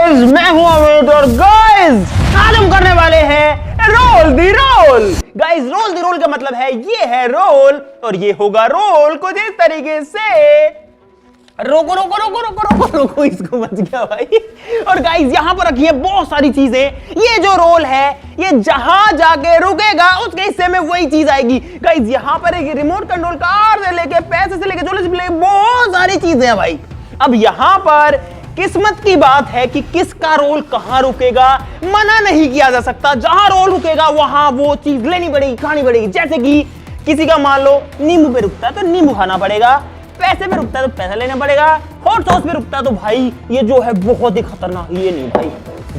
Guys, मैं हूं अमित और गाइस आज हम करने वाले हैं रोल दी रोल। गाइस, रोल दी रोल का मतलब है ये है रोल और ये होगा रोल कुछ इस तरीके से। रोको रोको रोको रोको रोको रोको, इसको बच गया भाई। और गाइस यहाँ पर रखी है बहुत सारी चीजें। ये जो रोल है ये जहां जाके रुकेगा उसके हिस्से में वही चीज आएगी। गाइस यहाँ पर एक रिमोट कंट्रोल कार से लेके पैसे से लेके झोले से लेके बहुत सारी चीजें हैं भाई। अब यहाँ पर किस्मत की बात है कि किसका रोल कहां रुकेगा, मना नहीं किया जा सकता। जहां रोल रुकेगा वहां वो चीज लेनी पड़ेगी, खानी पड़ेगी। जैसे कि किसी का मान लो नींबू पे रुकता है तो नींबू खाना पड़ेगा, पैसे पे रुकता है तो पैसा लेना पड़ेगा, हॉट सॉस पे रुकता है तो भाई ये जो है बहुत ही खतरनाक, ये नहीं भाई,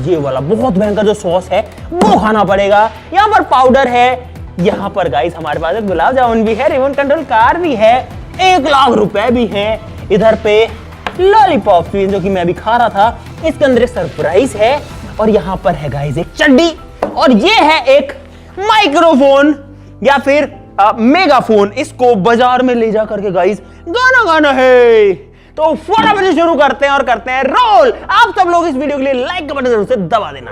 ये वाला बहुत भयंकर जो सॉस है वो खाना पड़ेगा। यहाँ पर पाउडर है, यहाँ पर गाइस हमारे पास गुलाब जामुन भी है, रिमोट कंट्रोल कार भी है, 1 लाख रुपए भी है। इधर पे लॉलीपॉप भी जो कि मैं भी खा रहा था, इसके अंदर एक सरप्राइज है। और यहाँ पर है गाइस एक चड्डी और ये है एक माइक्रोफोन या फिर मेगाफोन। इसको बाजार में ले जा करके गाइस गाना गाना है। तो फटाफट से शुरू करते हैं और करते हैं रोल। आप सब लोग इस वीडियो के लिए लाइक का बटन जरूर से दबा देना।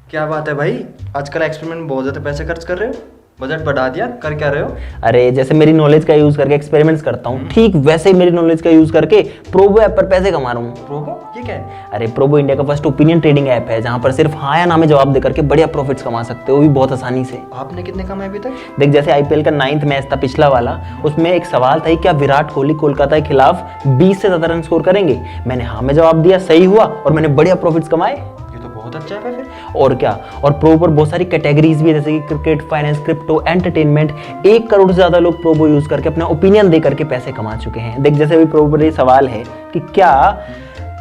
क्या बात है भाई, आजकल एक्सपेरिमेंट में बहुत ज्यादा पैसे खर्च कर रहे हो, बजट बढ़ा दिया, कर क्या रहे हो? अरे जैसे मेरी नॉलेज का यूज करके एक्सपेरिमेंट्स करता हूँ, ठीक वैसे ही मेरी नॉलेज का यूज करके प्रोबो ऐप पर पैसे कमा रहा हूँ। प्रोबो ये क्या है? अरे प्रोबो इंडिया का फर्स्ट ओपिनियन ट्रेडिंग ऐप है जहाँ पर सिर्फ हाँ या ना में जवाब देकर के बढ़िया प्रॉफिट्स कमा सकते हो, वो भी बहुत आसानी से। आपने कितने कमाए अभी तक? देख, जैसे आईपीएल का 9th मैच था पिछला वाला, उसमें एक सवाल था क्या विराट कोहली कोलकाता के खिलाफ 20 से ज्यादा रन स्कोर करेंगे। मैंने हाँ में जवाब दिया, सही हुआ और मैंने बढ़िया प्रॉफिट्स कमाए। बहुत अच्छा है फिर। और क्या, और प्रो पर बहुत सारी कैटेगरीज भी है जैसे कि cricket, finance, crypto, entertainment. 1 crore से ज्यादा लोग प्रोबो यूज करके अपना ओपिनियन दे करके पैसे कमा चुके हैं। देख, जैसे अभी प्रोबो पर ये सवाल है कि क्या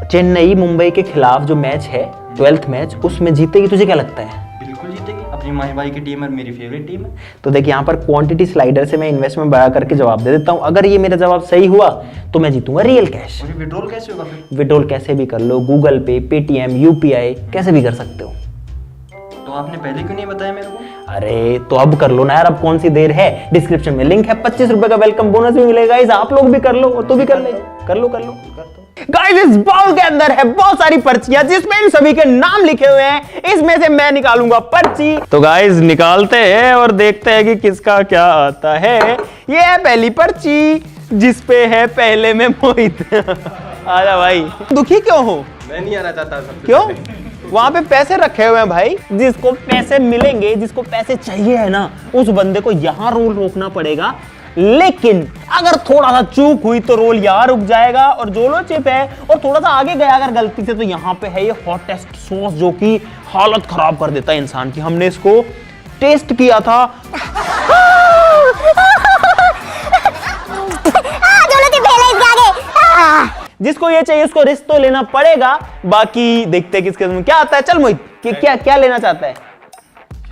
चेन्नई मुंबई के खिलाफ जो मैच है 12th मैच, उसमें जीतेगी, तुझे क्या लगता है? बिल्कुल जीतेगी, अपनी माही भाई की टीम है, मेरी फेवरेट टीम है। तो देख, यहाँ पर क्वांटिटी स्लाइडर से मैं इन्वेस्टमेंट बढ़ा करके जवाब दे देता हूँ। अगर ये मेरा जवाब सही हुआ तो मैं जीतूंगा रियल कैश। मुझे विड्रॉल कैसे होगा फिर? विड्रॉल कैसे भी कर लो, गूगल पे, पेटीएम, यूपीआई, कैसे भी कर सकते हो। तो आपने पहले क्यों नहीं बताया मेरे को? अरे तो अब कर लो ना यार, अब कौन सी देर है। डिस्क्रिप्शन में लिंक है, 25 रुपए का वेलकम बोनस भी मिलेगा। इस आप लोग भी कर लो और तू भी कर ले, कर लो। गाइस, इस बाउल के अंदर है बहुत सारी पर्चियां जिसमें इन सभी के नाम लिखे हुए हैं। इसमें से मैं निकालूंगा पर्ची। तो गाइस निकालते हैं और देखते हैं कि किसका क्या आता है। ये है पहली पर्ची जिसपे है पहले में मोहित। आजा भाई, दुखी क्यों हो? मैं नहीं आना चाहता। क्यों? वहां पे पैसे रखे हुए हैं भाई, जिसको पैसे मिलेंगे, जिसको पैसे चाहिए है ना, उस बंदे को यहाँ रोल रोकना पड़ेगा। लेकिन अगर थोड़ा सा चूक हुई तो रोल यहाँ रुक जाएगा। और जोलो चिप है और थोड़ा सा आगे गया अगर गलती से तो यहाँ पे है ये हॉटेस्ट सॉस जो कि हालत खराब कर देता है इंसान की। हमने इसको टेस्ट किया था। जिसको ये चाहिए उसको रिस्क तो लेना पड़ेगा। बाकी देखते हैं किसके में क्या आता है। चल मोहित, क्या लेना चाहता है?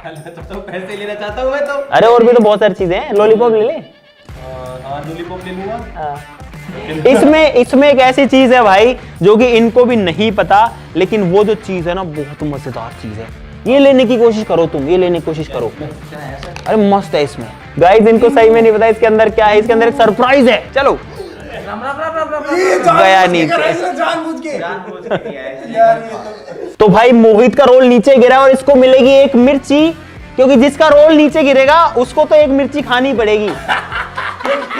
पैसे लेना चाहता हूँ मैं तो। अरे और भी तो बहुत सारी चीजें हैं, लॉलीपॉप ले ले। लॉलीपॉप ले लूंगा। इसमें एक ऐसी चीज है भाई जो कि इनको भी नहीं पता, लेकिन वो जो चीज है ना बहुत मजेदार चीज है। ये लेने की कोशिश करो, तुम ये लेने की कोशिश करो। अरे मस्त है इसमें। गाइस, इनको सही में नहीं पता इसके अंदर क्या है। इसके अंदर एक सरप्राइज है। चलो गया नीचे। तो भाई मोहित का रोल नीचे गिरा और इसको मिलेगी एक मिर्ची, क्योंकि जिसका रोल नीचे गिरेगा उसको तो एक मिर्ची खानी पड़ेगी।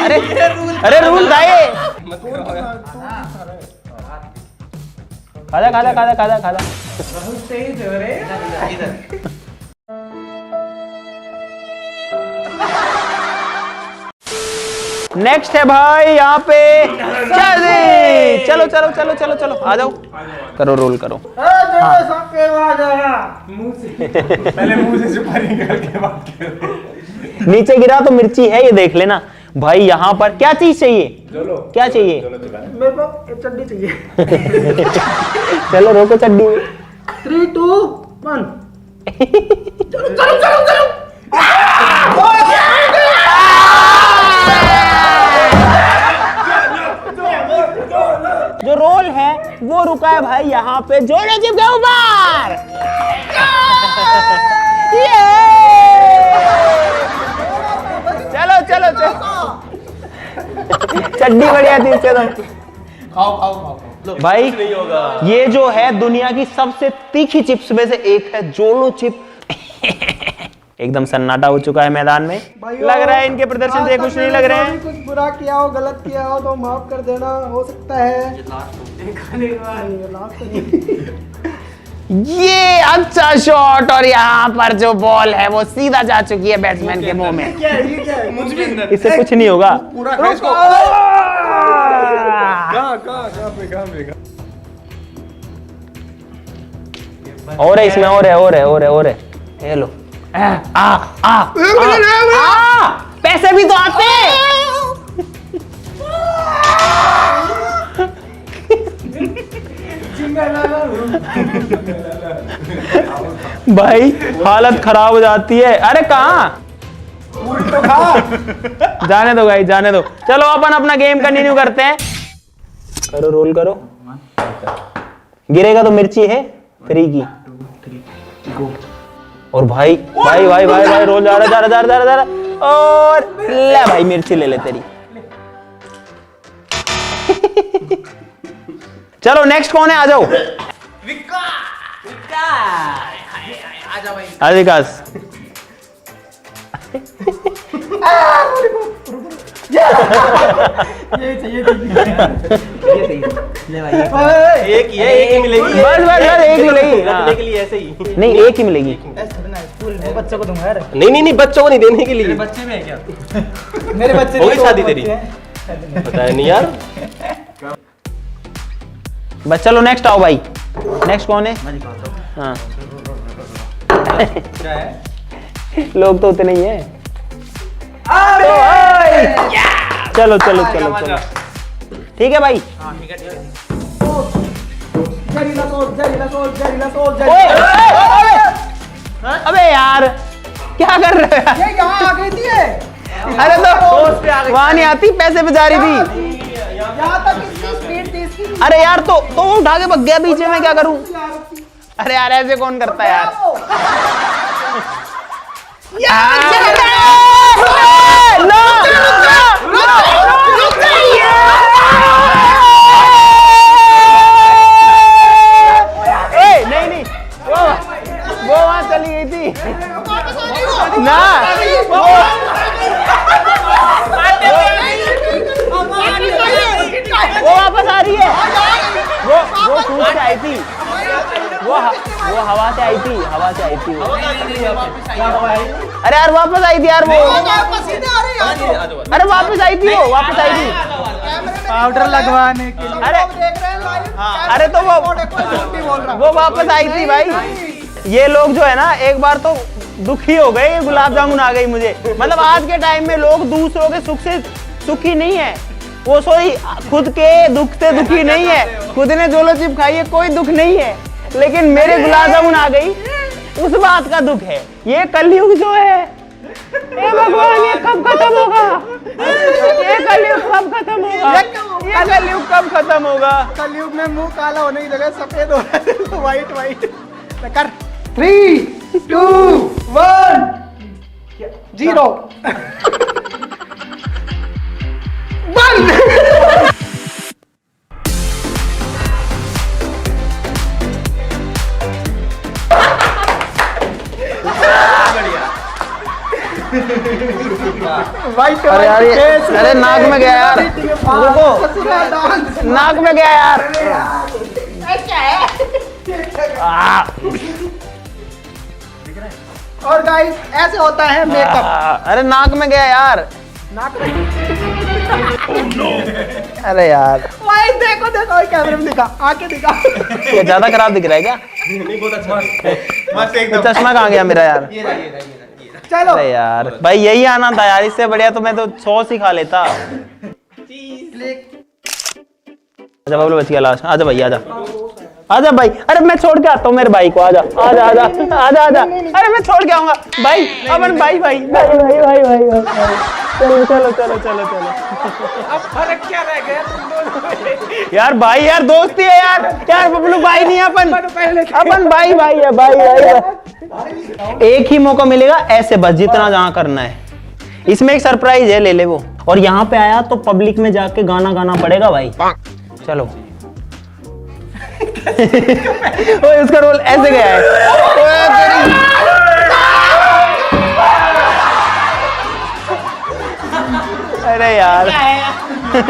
अरे रूल था ये। खादा। नेक्स्ट है भाई यहाँ पे। चलो आ जाओ, करो रोल करो। पहले मुंह से सुपारी निकाल के बात करो। नीचे गिरा तो मिर्ची है, ये देख लेना भाई। यहाँ पर क्या चीज चाहिए? क्या चाहिए? मेरे को चड्डी चाहिए। चलो रोको चड्डी। 3, 2, 1। चलो। जो रोल है वो रुका है भाई यहाँ पे जोड़े चिप के ऊपर। चड्डी बढ़िया थी इससे तो। खाओ खाओ खाओ लो। भाई नहीं होगा। ये जो है दुनिया की सबसे तीखी चिप्स में से एक है, जोलो चिप। एकदम सन्नाटा हो चुका है मैदान में। भाइयों, लग रहा है इनके प्रदर्शन से कुछ नहीं लग रहे हैं। कुछ बुरा किया हो, गलत किया हो तो माफ कर देना, हो सकता है। ये अच्छा शॉट, और यहाँ पर जो बॉल है वो सीधा जा चुकी है बैट्समैन के मुंह में। क्या है, ये क्या है? मुझ भी अंदर। इससे कुछ नहीं होगा। पूरा खा इसको। और है इसमें, और है। ये लो। पैसे भी तो आते हैं। भाई हालत खराब हो जाती है। अरे कहाँ जाने दो भाई, जाने दो। चलो अपन अपना गेम कंटिन्यू करते हैं। करो, रोल करो। गिरेगा तो मिर्ची है फ्री की। और भाई भाई भाई भाई भाई रोल जा रहा। और ले भाई मिर्ची ले ले तेरी। चलो नेक्स्ट कौन है, आ जाओ। आ विकास। एक ही मिलेगी। बस एक मिलेगी। रखने के लिए ऐसे ही। नहीं, एक ही मिलेगी। बच्चों को दूंगा यार। नहीं बच्चों को नहीं देने के लिए। बच्चे में है क्या? मेरे बच्चे हो गई नहीं, शादी दो तेरी? बच्चे हैं। पता है नहीं यार। बस चलो नेक्स्ट आओ भाई। नेक्स्ट कौन है? हाँ क्या है? लोग तो उतने ही हैं। चलो चलो चलो चलो, ठीक है भाई। जहरीला सोच, जहरीला सोच, जहरीला सोच, ओए, जहरीला ओए, ओए, अबे यार क्या कर रहे हो यार? ये कहाँ आ गई थी ये? अरे तो वहां नहीं आती, पैसे पे जा रही थी। यहाँ तक इसकी स्पीड थी इसकी। अरे यार तो वो उठा के भग गया पीछे, में क्या करूं? अरे यार ऐसे कौन करता है यार? नहीं वो वहां चली गई थी ना। वो वापस आ रही है। वो सूझ से आई थी, वो हवा से आई थी, वो। अरे यार वापस आई थी यार वो। अरे वापस आई थी वो, वापस आई थी। पाउडर लगवाने के लिए। अरे देख रहे हैं लाइव। अरे तो वो वापस आई थी भाई। ये लोग जो है ना, एक बार तो दुखी हो गए। गुलाब जामुन आ गई मुझे। मतलब आज के टाइम में लोग दूसरों के सुख से सुखी नहीं है, वो सोई खुद के दुख से दुखी नहीं है। खुद ने जोलो चिप खाई है, कोई दुख नहीं है, लेकिन मेरे गुलाब जामुन आ गई, उस बात का दुख है। ये कलयुग जो है, ए भगवान ये कब खत्म होगा? ये कलयुग कब खत्म होगा? ये कलयुग कब खत्म होगा? कलयुग में मुंह काला होने की जगह सफेद हो रहा है। व्हाइट व्हाइट कर। 3 2 1 0 व्हाइट। अरे यार अरे नाक में गया यार, रुको, नाक में गया यार। और गाइस ऐसे होता है मेकअप। अरे नाक में गया यार। नाक में। अरे यार भाई देखो देखो कैमरे में दिखा, आके दिखा। ये ज्यादा खराब दिख रहा है क्या? नहीं बहुत अच्छा। मस्त एकदम। चश्मा कहाँ गया मेरा यार? चलो अरे यार भाई यही आना था यार, इससे बढ़िया तो मैं तो सॉस ही खा लेता। अच्छा बबलू बच गया लास्ट। आजा भाई आजा, आजा भाई। अरे मैं छोड़ के आता हूँ मेरे भाई को। आजा आजा आजा आजा आजा। अरे मैं छोड़ के आऊंगा भाई, अपन भाई भाई भाई भाई भाई भाई भाई। चलो चलो चलो चलो चलो। अब फर्क क्या रह गया तुम दोनों? यार भाई यार दोस्ती है यार। यार बबलू भाई नहीं है अपन, अपन भाई भाई है, भाई भाई। एक ही मौका मिलेगा ऐसे, बस जितना जहाँ करना है। इसमें एक सरप्राइज है, ले ले वो। और यहाँ पे आया तो पब्लिक में जाके गाना गाना पड़ेगा भाई। चलो। ओए उसका रोल ऐसे गया है। अरे यार मैं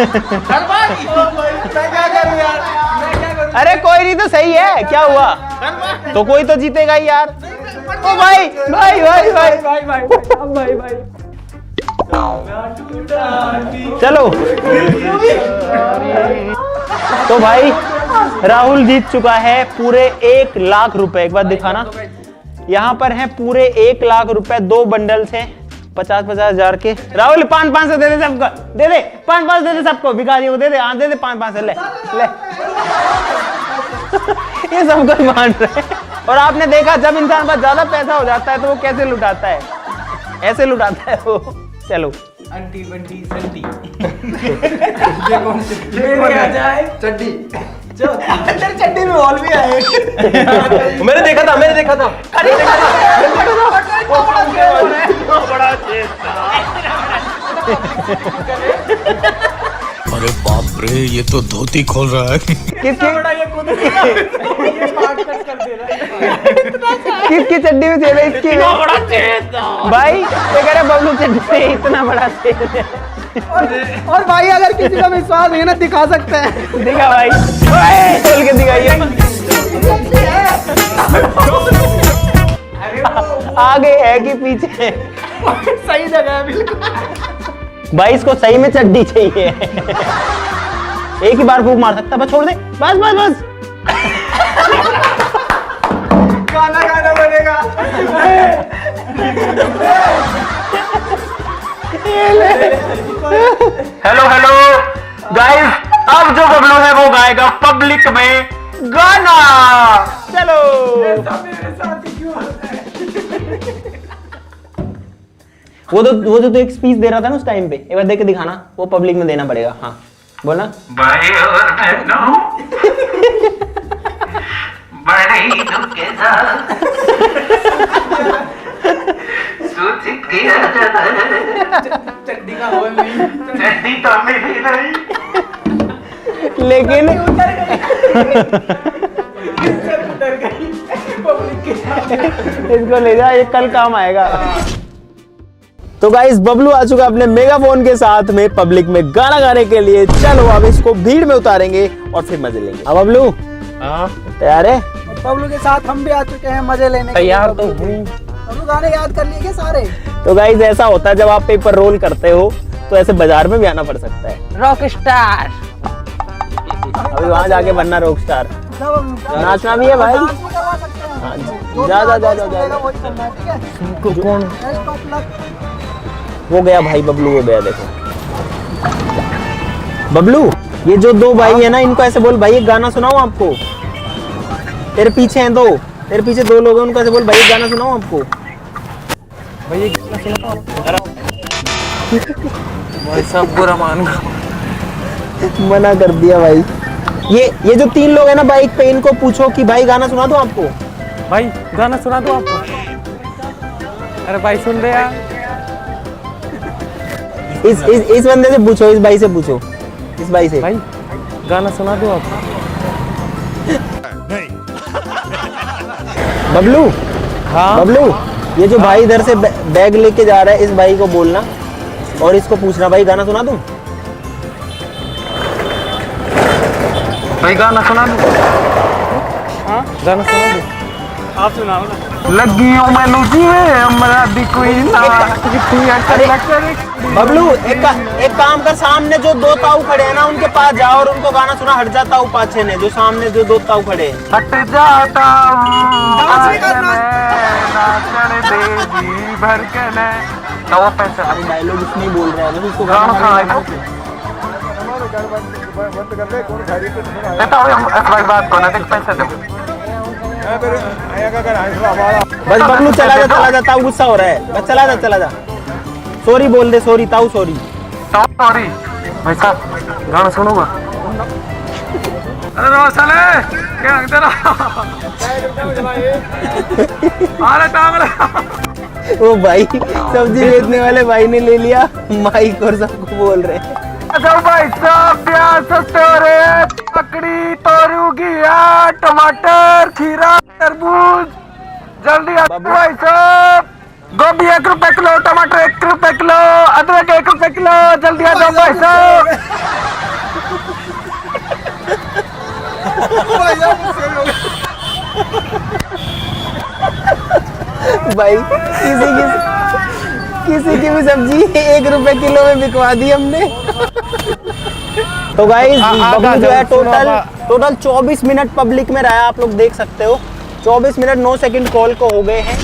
क्या करूं यार, मैं क्या करूं? अरे कोई नहीं तो सही है, क्या हुआ? तो कोई तो जीतेगा ही यार। ओ भाई भाई भाई भाई भाई भाई चलो। तो भाई राहुल जीत चुका है पूरे 1 लाख रुपए। एक बार दिखाना, यहाँ पर है पूरे 1 लाख रुपए। 2 बंडल से 50-50 हजार के। राहुल 500 दे दे सबको, दे दे 500 दे दे सबको, भिखारियों को दे दे। हाँ दे दे 500 ले ले। ये सबको ही बांट रहे। और आपने देखा जब इंसान पास ज्यादा पैसा हो जाता है तो वो कैसे लुटाता है, ऐसे लुटाता है वो। चलो अंटी बंटी संटी। ये कौन से मेरे आ जाए चड्डी। अंदर चड्डी में हॉल भी आए। मैंने देखा था बड़ा चेत था। अरे बाप रे, ये तो धोती खोल रहा है। किसकी चड्डी में तेल है? इसकी बड़ा तेज भाई, ये कह रहे बबलू चड्डी में इतना बड़ा तेल है। और भाई अगर किसी का विश्वास है ना, दिखा सकते हैं। दिखा भाई, खोल के दिखाइए। आगे है कि पीछे? सही जगह है बिल्कुल। भाई इसको सही में चड्डी चाहिए। एक ही बार फूंक मार सकता, बस छोड़ दे, बस बस बस। गाना बनेगा। हेलो हेलो गाइस, अब जो बबलू है वो गाएगा पब्लिक में गाना। चलो। मेरे साथ ही क्यों होता है? वो तो एक स्पीच दे रहा था ना उस टाइम पे। एक बार देख के दिखाना, वो पब्लिक में देना पड़ेगा। हाँ बोलना। भाई और बहनों, बड़े दुख के साथ सोच किया चड्डी का हॉल नहीं, चड्डी तो मिली नहीं, लेकिन उतर गई पब्लिक के साथ। इसको ले जा, ये कल काम आएगा। तो गाइस बबलू आ चुका अपने मेगाफोन के साथ में पब्लिक में गाना गाने के लिए। चलो अब इसको भीड़ में उतारेंगे और फिर मजे लेंगे। अब बबलू तैयार है? बबलू के साथ हम भी आ चुके हैं मजे लेने। तैयार तो हूँ। बबलू गाने याद कर लिए क्या सारे? तो गाइस ऐसा होता है जब आप पेपर रोल करते हो तो ऐसे बाजार में भी आना पड़ सकता है। Rock star. अभी वहां जाके बनना रॉक स्टार। नाचना भी है भाई। हाँ, जा जा जा जा जा। कौन वो गया भाई? बबलू हो गया। देखो बबलू, ये जो 2 भाई है ना, इनको ऐसे बोल भाई एक गाना सुनाओ आपको। तेरे पीछे हैं 2, तेरे पीछे 2 लोग हैं, उनको ऐसे बोल भाई एक गाना सुनाओ आपको। भाई एक गाना सुनाओ। भाई सब बुरा मान मना कर दिया भाई। ये जो 3 लोग हैं ना बाइक पे, इनको पूछो कि भाई गाना सुना दो आपको। भाई गाना सुना दो आपको। अरे भाई सुन रहे यार। इस बंदे से पूछो, इस भाई से पूछो, इस भाई से। भाई गाना सुना दो आप। बबलू, हाँ बबलू, ये जो भाई इधर से बैग लेके जा रहा है, इस भाई को बोलना और इसको पूछना भाई गाना सुना दूं? भाई गाना सुना दो। हाँ गाना सुना दो। आप सुनाओ ना। लगी हूं मैनू जीवे हमरा दी कोई ना। अरे बबलू एक काम कर, सामने जो 2 ताऊ खड़े हैं ना उनके पास जाओ और उनको गाना सुना। हट जाता हूँ पाछे ने, जो सामने जो 2 ताऊ खड़े हैं। हट जाता नाचन दे जी भर के ने। तो पैसे अरे डायलॉग नहीं बोल रहा है, उसको गाना गाना बात को ना देख पैसे दे। बस बबलू चला जा, ताऊ गुस्सा हो रहा है। बस चला जा। सॉरी बोल दे, सॉरी ताऊ, सॉरी। सॉरी भाई साहब, गाना सुनूंगा। अरे रोशन क्या तेरा? अरे टांग वो भाई सब्जी बेचने वाले भाई ने ले लिया माइक और सबको बोल रहे हैं। अगर भाई साहब प्याज सस्ते हो रहे हैं, ककड़ी, तोरू, घिया, टमाटर, खीरा, तरबूज, जल्दी आ भाई साहब। गोभी 1 रुपए किलो, टमाटर 1 रुपए किलो, अदरक 1 रुपए किलो, जल्दी आ जाओ भाई साहब। भाई किसी की भी सब्जी 1 रुपए किलो में बिकवा दी हमने। तो गाइस बबलू जो है टोटल 24 मिनट पब्लिक में रहा, आप लोग देख सकते हो। 24 मिनट 9 सेकंड कॉल को हो गए हैं।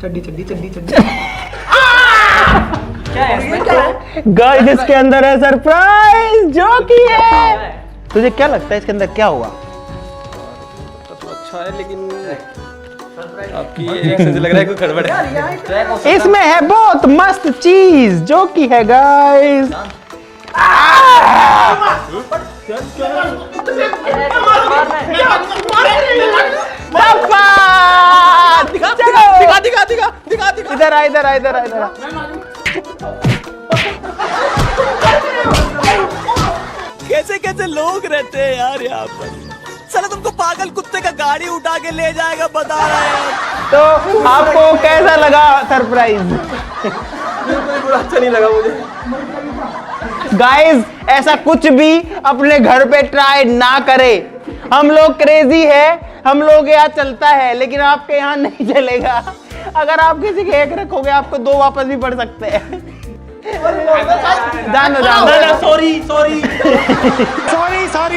चड्डी चड्डी चड्डी चड्डी गाइस इसके अंदर है सरप्राइज जो कि है। तुझे क्या लगता है इसके अंदर क्या होगा? अच्छा है लेकिन आपकी रिएक्शन से लग रहा है कोई गड़बड़ है। इसमें है बहुत मस्त चीज जो कि है गाइस इधर आ इधर आ इधर आ इधर आ। कैसे कैसे लोग रहते हैं यार यहाँ पर। साला तुमको पागल कुत्ते का गाड़ी उठा के ले जाएगा बता रहा है। तो आपको कैसा लगा सरप्राइज? अच्छा नहीं लगा मुझे। गाइस ऐसा कुछ भी अपने घर पे ट्राई ना करे। हम लोग क्रेजी है, हम लोग यहाँ चलता है, लेकिन आपके यहाँ नहीं चलेगा। अगर आप किसी के एक रखोगे आपको 2 वापस भी पड़ सकते हैं। जानो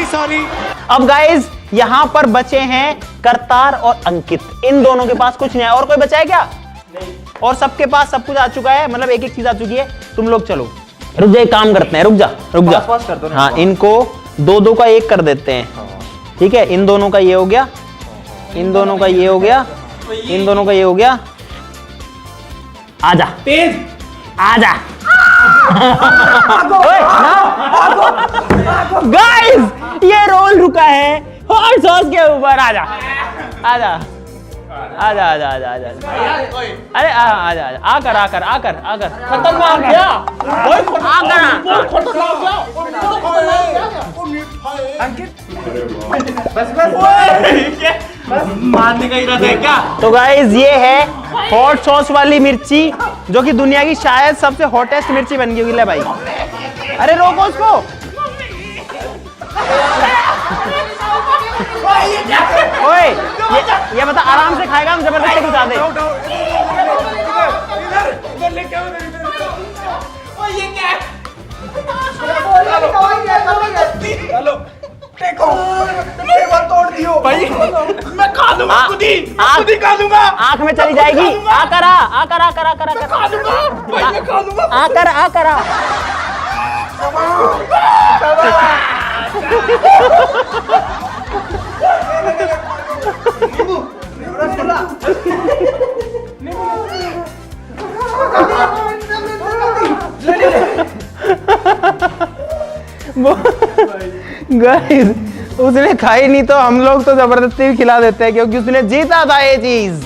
सॉरी। अब गाइस यहाँ पर बचे हैं करतार और अंकित। इन दोनों के पास कुछ नहीं है। और कोई बचा है क्या? नहीं। और सबके पास सब कुछ आ चुका है, मतलब एक चीज आ चुकी है। तुम लोग चलो, रुक जा, एक काम करते हैं, रुक जा पास कर दो ना। हाँ, इनको 2-2 का 1 कर देते हैं। ठीक है, इन दोनों का ये हो गया, इन दोनों का ये हो गया, इन दोनों का ये हो गया। आजा तेज आजा। गाइस ये रोल रुका है हॉट सॉस के ऊपर। आजा आजा आजा आजा आजा आजा। अरे आजा आजा आकर आकर आकर आकर खतरनाक क्या मारने का इरादा है क्या? तो गाइस ये है हॉट सॉस वाली मिर्ची जो कि दुनिया की शायद सबसे हॉटेस्ट मिर्ची बन गई होगी। ले भाई, अरे रोको उसको। ओए ये बता आराम से खाएगा हम जबरदस्ती घुसा दे। मैं खा दूंगा खुद ही खा दूंगा। आंख में चली जाएगी। आकर आकर आकर आकर आकर खा दूंगा भाई, मैं खा दूंगा। आकर आकर आ। गाइस उसने खाई नहीं तो हम लोग तो जबरदस्ती भी खिला देते हैं क्योंकि उसने जीता था ये चीज।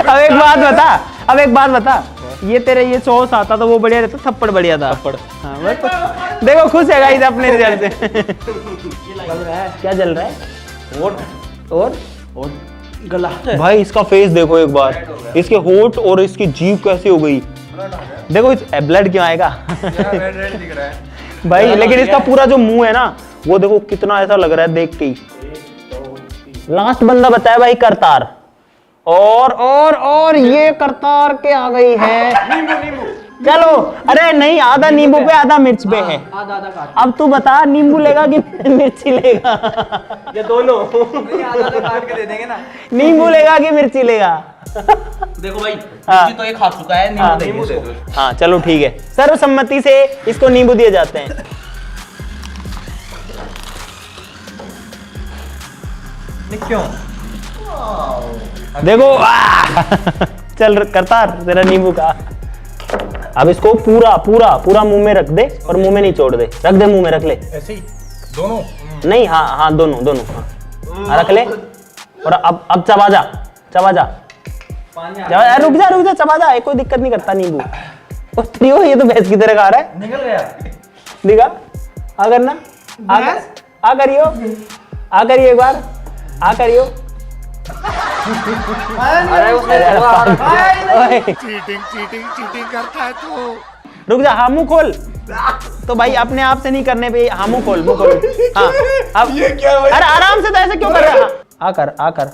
अब एक बात बता, ये तेरे ये सॉस आता तो वो बढ़िया रहता, थप्पड़ बढ़िया था। हाँ, बस देखो खुश है गाइस अपने रिजल्ट से। क्या जल रहा है? और गला भाई इसका फेस देखो एक बार, इसके होठ और इसकी जीभ कैसी हो गई। देखो इस ब्लड क्यों आएगा? भाई लेकिन इसका पूरा जो मुंह है ना वो देखो कितना ऐसा लग रहा है देख के ही। लास्ट बंदा बताया भाई करतार। और ये करतार के आ गई है। नींबू चलो, अरे नहीं आधा नींबू पे आधा मिर्च पे है। अब तू बता नींबू लेगा कि मिर्ची लेगा? ये दोनों आधा काट के दे देंगे ना। नींबू लेगा कि मिर्ची लेगा? देखो भाई, हाँ। तो एक खा चुका है, नींबू दे दो। हाँ चलो ठीक है, सर्वसम्मति से इसको नींबू दिए जाते हैं। क्यों? देखो चल करतार तेरा नींबू का। अब इसको पूरा पूरा पूरा मुंह में रख दे और मुंह में नहीं छोड़ दे। रख दे मुंह में, रख ले ऐसे ही दोनों। नहीं, हाँ दोनों हाँ, रख ले। और अब चबा जा, चबा जा, रुक जा, चबा जा, कोई दिक्कत नहीं करता नींबू। प्रियो ये तो भैंस की तरह खा रहा है। निकल गया। दिखा, आ करना, आ करियो, आ करियो एक बार, आ करियो। अरे उसने चीटिंग करता है तू। रुक जा, हाँ मुंह खोल। तो भाई अपने आप से नहीं करने पे, हाँ मुंह खोल, मुंह खोल। हाँ अब ये क्या? अरे आराम से, तो ऐसे क्यों कर रहा है? आकर आकर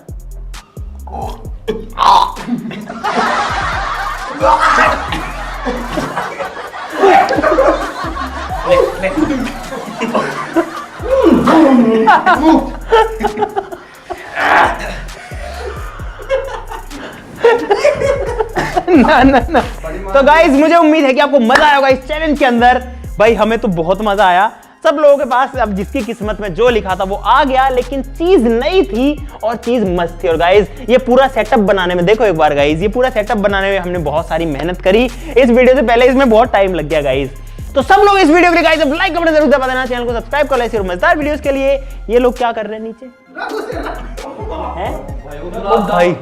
ना। तो गाइस मुझे उम्मीद है कि आपको मजा आया होगा इस चैलेंज के अंदर। भाई हमें तो बहुत मजा आया। सब लोगों के पास अब जिसकी किस्मत में जो लिखा था वो आ गया, लेकिन चीज नई थी और चीज मस्त थी। और गाइस ये पूरा सेटअप बनाने में, देखो एक बार गाइस, ये पूरा सेटअप बनाने में हमने बहुत सारी मेहनत करी। इस वीडियो से पहले इसमें बहुत टाइम लग गया गाइस। तो सब लोग इस वीडियो के लिए गाइस अब लाइक कमेंट जरूर दबा देना, चैनल को सब्सक्राइब कर लो ऐसे और मजेदार वीडियोस के लिए। ये लोग क्या कर रहे हैं नीचे? हैं? ओ भाई,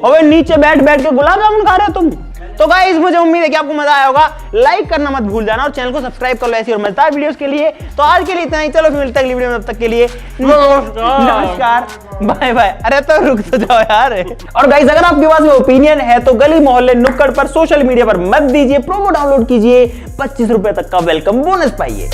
अबे नीचे बैठ बैठ के गुलाब जामुन खा रहे हो तुम। तो गाइस मुझे उम्मीद है कि आपको मजा आया होगा। लाइक करना मत भूल जाना और चैनल को सब्सक्राइब कर लो ऐसी और मजेदार वीडियोस के लिए। तो आज के लिए इतना ही, चलो फिर मिलते हैं अगली वीडियो में, तब तक के लिए नमस्कार, बाय बाय। अरे तो रुक तो जाओ यार। और गाइस अगर आपके पास में ओपिनियन है तो गली मोहल्ले नुक्कड़ पर सोशल मीडिया पर मत दीजिए, प्रोमो डाउनलोड कीजिए, 25 रुपए तक का वेलकम बोनस पाइए।